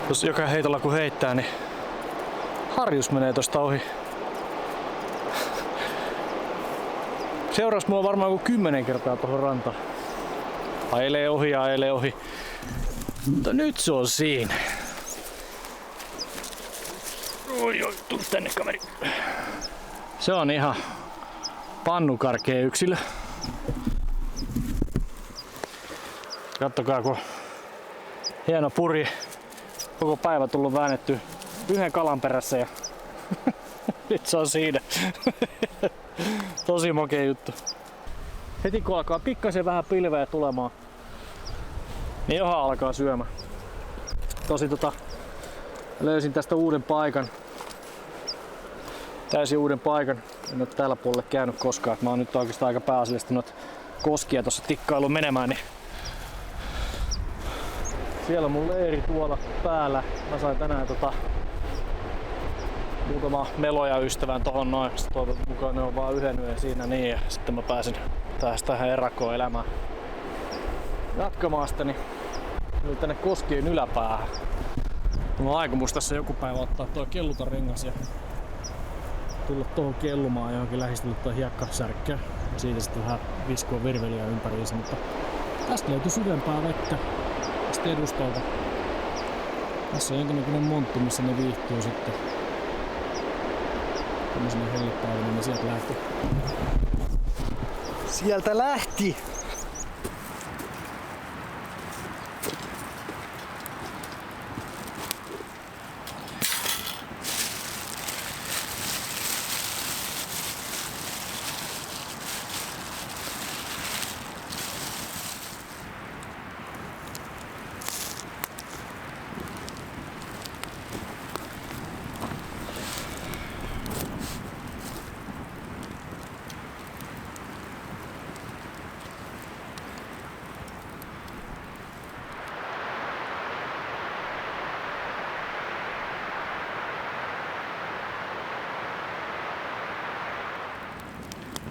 Jos joka heitolla kun heittää, niin harjus menee tosta ohi. Seuraas mua varmaan joku 10 kertaa tuohon rantaan. Ailee ohi. Mutta nyt se on siinä. Oi, tuu tänne kaveri. Se on ihan pannukarkea yksilö. Kattokaa kun hieno puri. Koko päivä tullut väännetty yhden kalan perässä ja nyt se on siinä. Tosi makea juttu. Heti kun alkaa pikkasen vähän pilveä tulemaan, niin johan alkaa syömään. Tosi löysin tästä uuden paikan. Täysin uuden paikan. En ole tällä puolella käynyt koskaan. Mä oon nyt oikeastaan aika pääasiallisesti noita koskia tossa tikkailu menemään. Niin siellä on mun leiri tuolla päällä. Mä sain tänään muutama meloja ystävän tohon noin. Toivon mukaan ne on vaan yhden yön siinä niin. Ja sitten mä pääsen taas tähän erakoon elämään jatkamaan sitä niin tänne koskien yläpäähän. Mulla on aikomus tässä joku päivä ottaa tuo kellutarengas ja tulla tuohon kellumaan johonkin lähistellä tuo hiekkasärkkää. Siitä sitten vähän viskoa virveliä ympäriinsä, mutta tästä löytyy syvempää vettä tästä edustalta. Tässä on jonkinnäköinen monttu, missä ne viihtyy sitten. Tämmöisenä hellepäivänä, niin sieltä lähti. Sieltä lähti!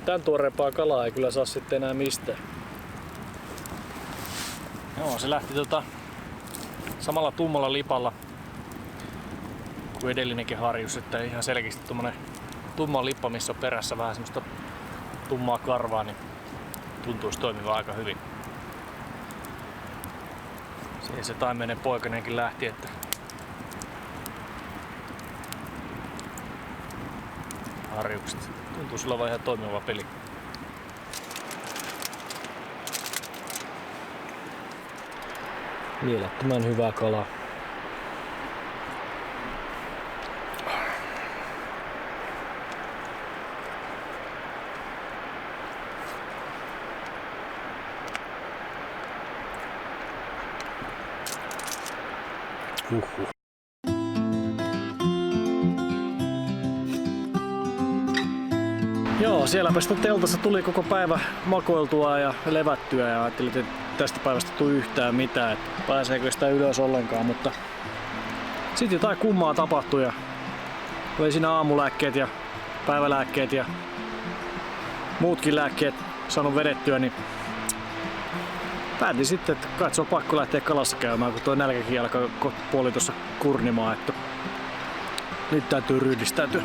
Tän tuoreempaa kalaa ei kyllä saa sitten enää mistään. Joo, se lähti samalla tummalla lipalla kuin edellinenkin harjus, että ihan selkeästi tommonen tumma lippa, missä on perässä vähän semmoista tummaa karvaa, niin tuntuisi toimivan aika hyvin. Siihen se taimenen poikanenkin lähti, että harjukset. Tuntuu sillä vaan ihan toimiva peli. Mielettömän hyvää kalaa. Joo, sielläpä sitten teltassa tuli koko päivä makoiltua ja levättyä ja ajattelin, että tästä päivästä tule yhtään mitään, että pääseekö sitä ylös ollenkaan, mutta sitten jotain kummaa tapahtui ja oli siinä aamulääkkeet ja päivälääkkeet ja muutkin lääkkeet saanut vedettyä, niin päätin sitten, että kai se on pakko lähteä kalassa käymään, kun tuo nälkäkin alkaa puoli tuossa kurnimaan, että nyt täytyy ryhdistäytyä.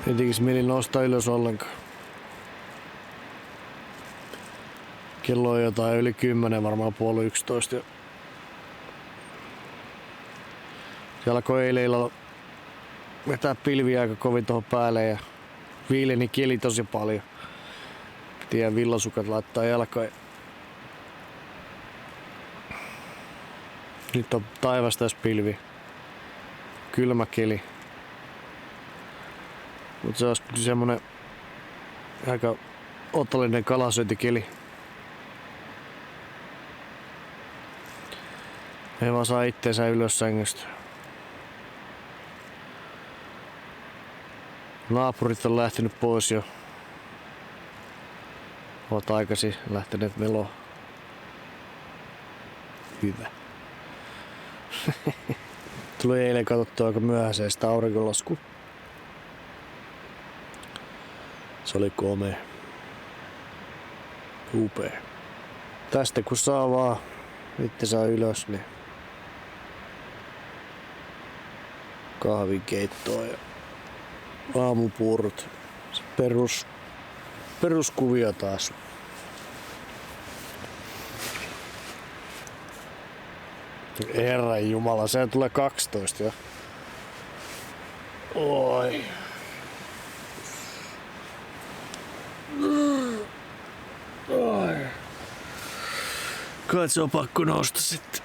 Ei tekisi mieli nostaa ylös ollenkaan. Kello on jotain yli 10, varmaan 10:30. Se alkoi eilen illalla vetää pilviä aika kovin tuohon päälle ja viileni kieli tosi paljon. Piti villasukat laittaa jalkaan. Nyt on taivas tässä pilvi. Kylmä keli. Mutta se olisi kyllä semmonen aika otollinen kalasyöntikeli. Ei vaan saa itteensä ylös sängystä. Naapurit on lähtenyt pois jo. Ovat aikaisin lähteneet meloon. Hyvä. Tuli eilen katsottua aika myöhäiseen sitä auringonlaskua. Se oli komea. Upea. Tästä kun saa vaan itsensä ylös, niin kahvinkeittoa ja aamupurut. Se peruskuvio taas. Herran jumala, se tulee 12 jo. Oi. Oi. Kai se on pakko nousta sitten.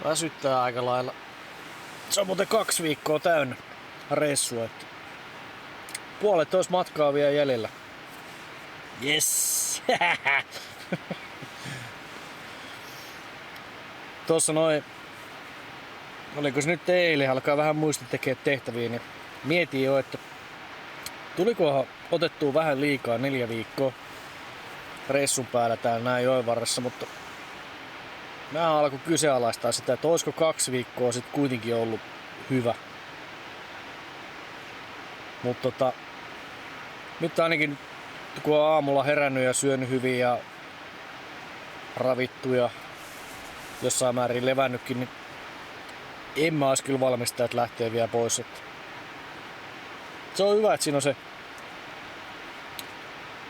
Väsyttää aika lailla. Se on muuten 2 viikkoa täynnä reissua. Että 1,5 matkaa vielä jäljellä. Yes! Tossa noin, oliko se nyt eilen, alkaa vähän muistaa tekee tehtäviä, niin mietin jo, että tulikohan otettua vähän liikaa 4 viikkoa reissun päällä täällä näin joen varressa, mutta mä alkoi kyseenalaistaa sitä, että olisiko 2 viikkoa sit kuitenkin ollut hyvä. Mutta nyt ainakin kun on aamulla herännyt ja syönyt hyvin ja ravittu ja jossain määrin levännytkin, niin en mä ois kyllä valmistaa, että lähtee vielä pois. Että se on hyvä, että siinä on se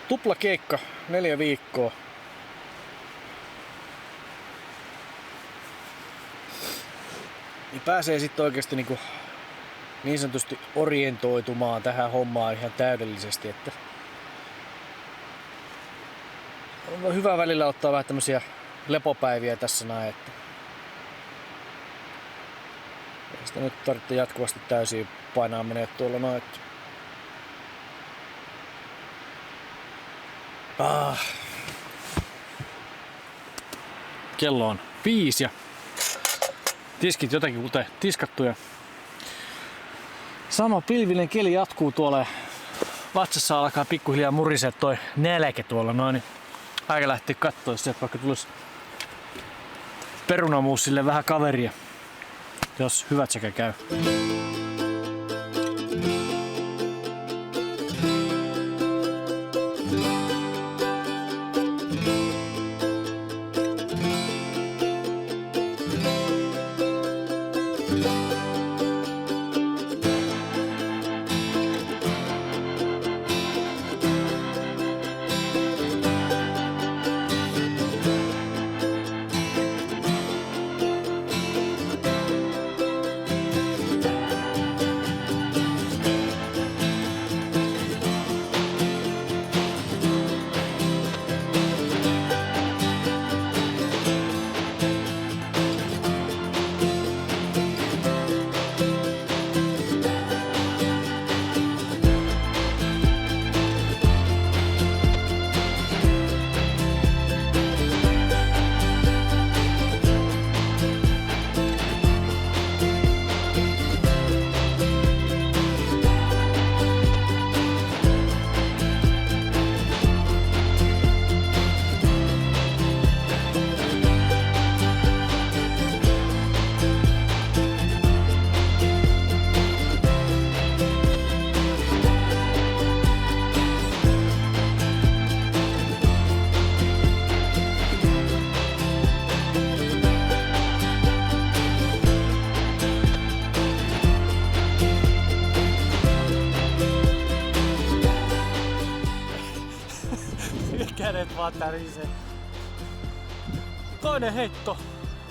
tupla keikka 4 viikkoa. Niin pääsee sitten oikeesti niin sanotusti orientoitumaan tähän hommaan ihan täydellisesti, että on hyvä välillä ottaa vähän tämmösiä lepopäiviä tässä näin, että ei sitä nyt tarvitse jatkuvasti täysin painaa menee tuolla noin. Kello on 5 ja tiskit jotenkin kuten tiskattu ja sama pilvinen keli jatkuu tuolla ja vatsassa alkaa pikkuhiljaa murisee toi nälkä tuolla noin, niin aika lähteä kattoo sieltä, vaikka tulisi perunamuusille vähän kaveria, jos hyvät sekä käy. Kädet vaan tärisee. Toinen heitto.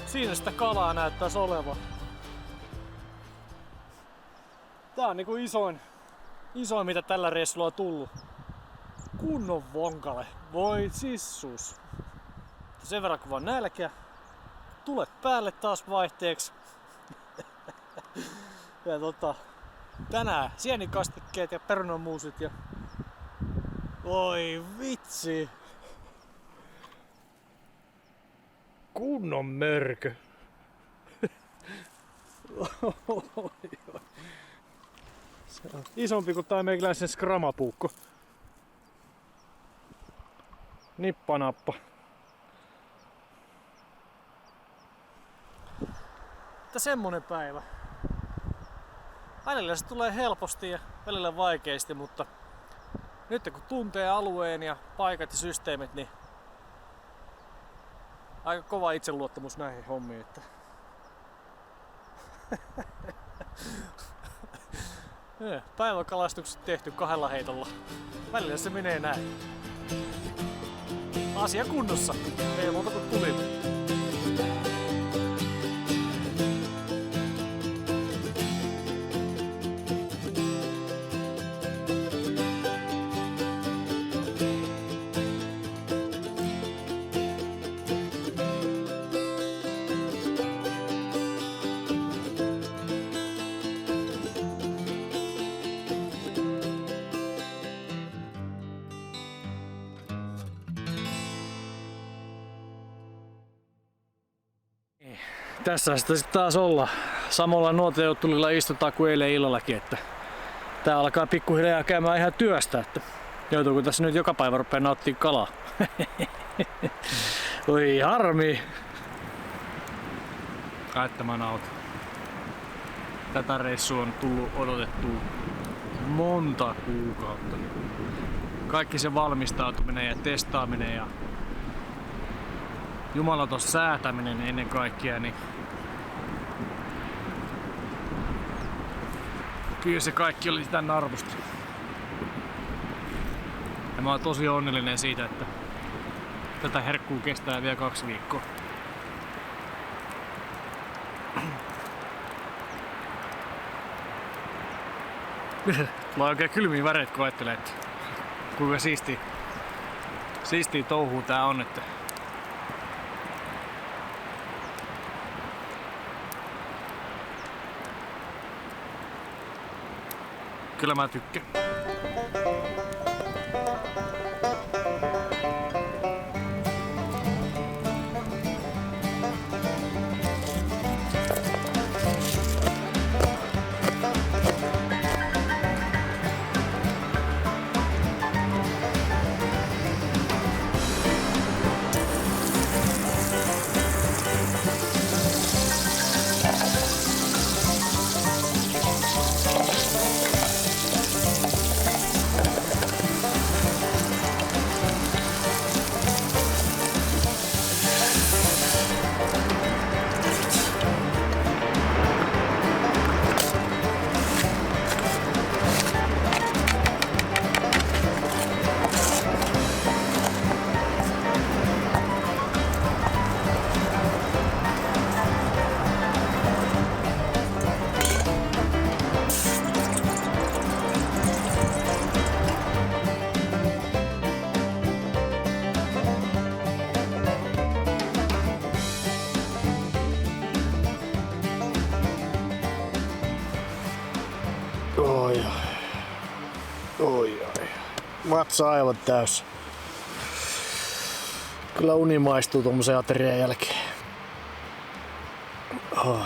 Siinä sitä kalaa näyttäisi olevan. Tää on niinku isoin mitä tällä reissulla on tullut. Kunnon vonkale. Voi sissus. Sen verran kun vaan nälkä. Tulet päälle taas vaihteeksi. Ja tänään sienikastikkeet ja perunanmuusit ja... Oi vitsi. Kunnon mörkö. Se on isompi kuin tää meikäläisen skramapuukko. Nippanappa. Mutta semmonen päivä. Välillä se tulee helposti ja välillä vaikeasti, mutta nyt kun tuntee alueen ja paikat ja systeemit, niin aika kova itseluottamus näihin hommiin. Että päiväkalastukset tehty 2 heitolla. Välillä se menee näin. Asia kunnossa. Ei muuta kuin tulille. Tässä sitä sitten taas olla. Samalla nuotejouttelilla istutaan kuin eilen illallakin, että tää alkaa pikkuhiljaa käymään ihan työstä, että joutuuko tässä nyt joka päivä rupea nauttii kalaa. Oi harmi. Että mä nautin. Tätä reissua on tullut odotettua monta kuukautta. Kaikki se valmistautuminen ja testaaminen ja jumalaton säätäminen ennen kaikkea, niin kyllä se kaikki oli sitä arvosta. Ja mä oon tosi onnellinen siitä, että tätä herkkuu kestää vielä 2 viikkoa. Mulla on oikein kylmiä väreitä, kun ajattelee, että kuinka siistiä touhua tää on. Että kyllä mä tykkään. Oi. Vatsa aivan täys. Kyllä uni maistuu tommosen aterian jälkeen. Oi.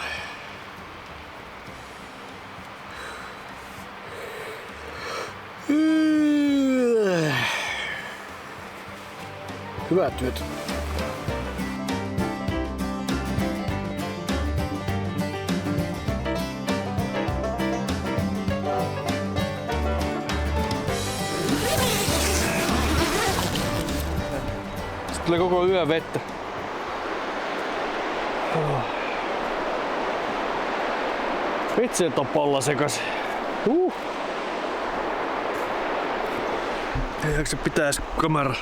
Hyvää työtä. Tulee koko yö vettä. Vitsi, et on polla sekas. Eihän se pitäisi kamera.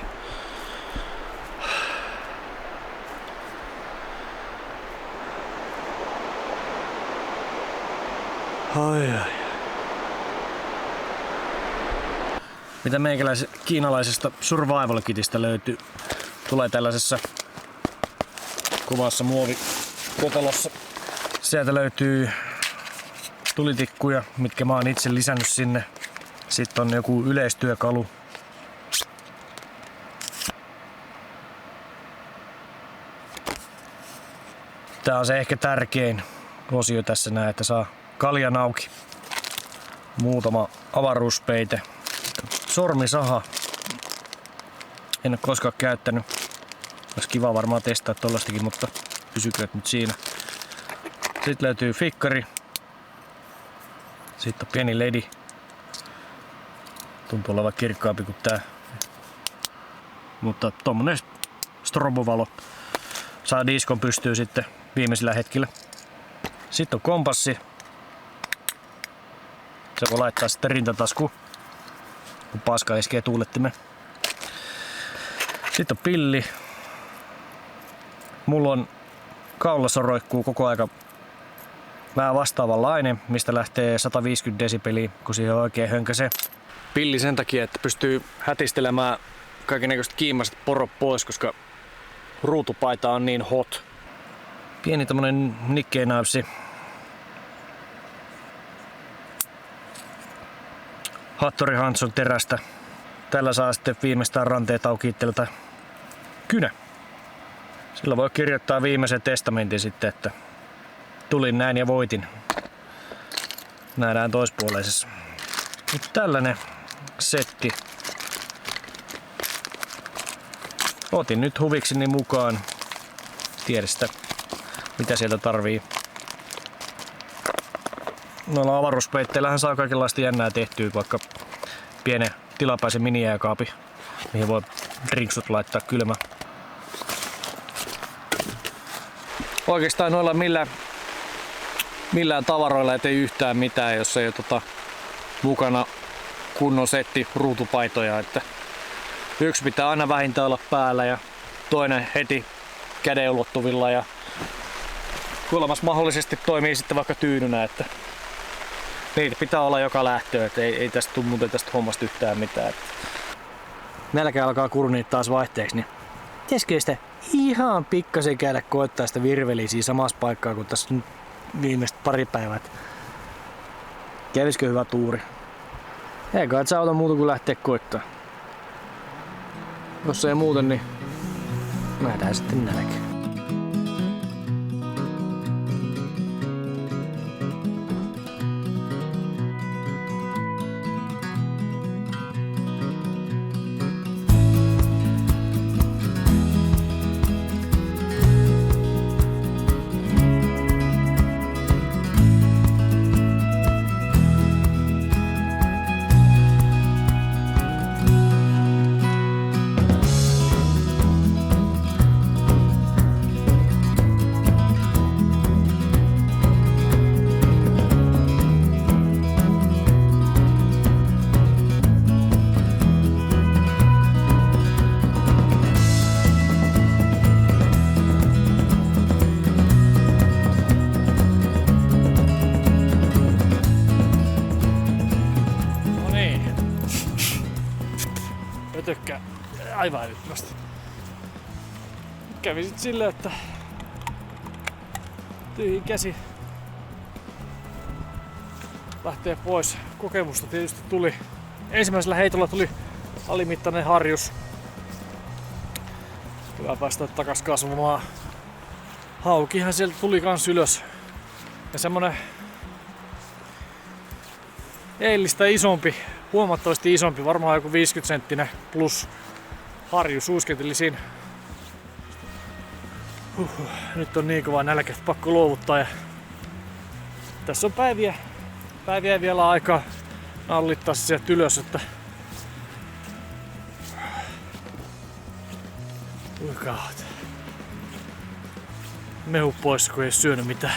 Ai. Mitä kiinalaisesta survival kitistä löytyy? Tulee tällaisessa kovassa muovikotelossa. Sieltä löytyy tulitikkuja, mitkä mä oon itse lisännyt sinne. Sitten on joku yleistyökalu. Tää on se ehkä tärkein osio tässä näin, että saa kaljan auki. Muutama avaruuspeite. Sormisaha. En ole koskaan käyttänyt. Olisi kiva varmaan testaa tollastakin, mutta pysykö nyt siinä. Sitten löytyy fikkari. Sitten on pieni ledi. Tuntuu olevan kirkkaampi kuin tää. Mutta tommonen strobovalo. Saa diskon pystyy sitten viimeisillä hetkillä. Sitten on kompassi. Se voi laittaa sitten rintataskuun, kun paska iskee tuulettimeen. Sitten on pilli. Mulla on kaulassa roikkuu koko aika vähän vastaavanlainen, mistä lähtee 150 desibeliä, kun siihen oikein hönkäsee. Pilli sen takia, että pystyy hätistelemään kaikennäköiset kiimaiset porot pois, koska ruutupaita on niin hot. Pieni tommonen nikkeenäysi. Hattori Hansson terästä. Tällä saa sitten viimeistään ranteet auki itseltä kynä. Sillä voi kirjoittaa viimeisen testamentin sitten, että tulin näin ja voitin. Nähdään toispuoleisessa. Nyt tällainen setti. Otin nyt huvikseni mukaan. Tiedä sitä, mitä sieltä tarvii. Noilla avaruuspeitteillähän saa kaikenlaista jännää tehtyä, vaikka pienen tilapäisen minijääkaapi, mihin voi drinksut laittaa kylmä. Oikeastaan noilla millään tavaroilla ei tee yhtään mitään, jos ei ole mukana kunnon setti ruutupaitoja. Että yksi pitää aina vähintään olla päällä ja toinen heti käden ulottuvilla ja kolmas mahdollisesti toimii sitten vaikka tyynynä, että niitä pitää olla joka lähtöön, että ei tästä tule muuten tästä hommasta yhtään mitään. Että nälkä alkaa kurniit taas vaihteeksi, niin pitäisikö sitä ihan pikkasen käydä koettaa sitä virveliä siinä samassa paikkaa kuin tässä nyt viimeiset pari päivää. Kävisikö hyvä tuuri? Eikä et saa auta muuta kuin lähteä koittaa. Jos ei muuten, niin nähdään sitten nälkä. Pötökkää aivan älyttömästi. Kävi sit silleen, että tyhjin käsi lähtee pois. Kokemusta tietysti tuli. Ensimmäisellä heitolla tuli alimittainen harjus. Hyvä päästä takas kasvamaan. Haukihan sieltä tuli kans ylös. Ja semmonen eilistä isompi, huomattavasti isompi, varmaan joku 50 senttinen plus harju suiskenteli siinä. Nyt on niin kova nälkä, että pakko luovuttaa. Ja tässä on päiviä vielä aikaa nallittaa se sieltä ylös, että mehu pois, kun ei syönyt mitään.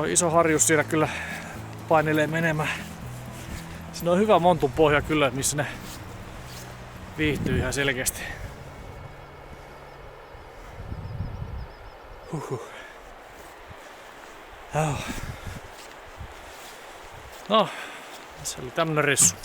Iso harjus siinä kyllä painelee menemään. Siinä on hyvä montun pohja kyllä, missä ne viihtyy ihan selkeästi. No, se oli tämmönen reissu.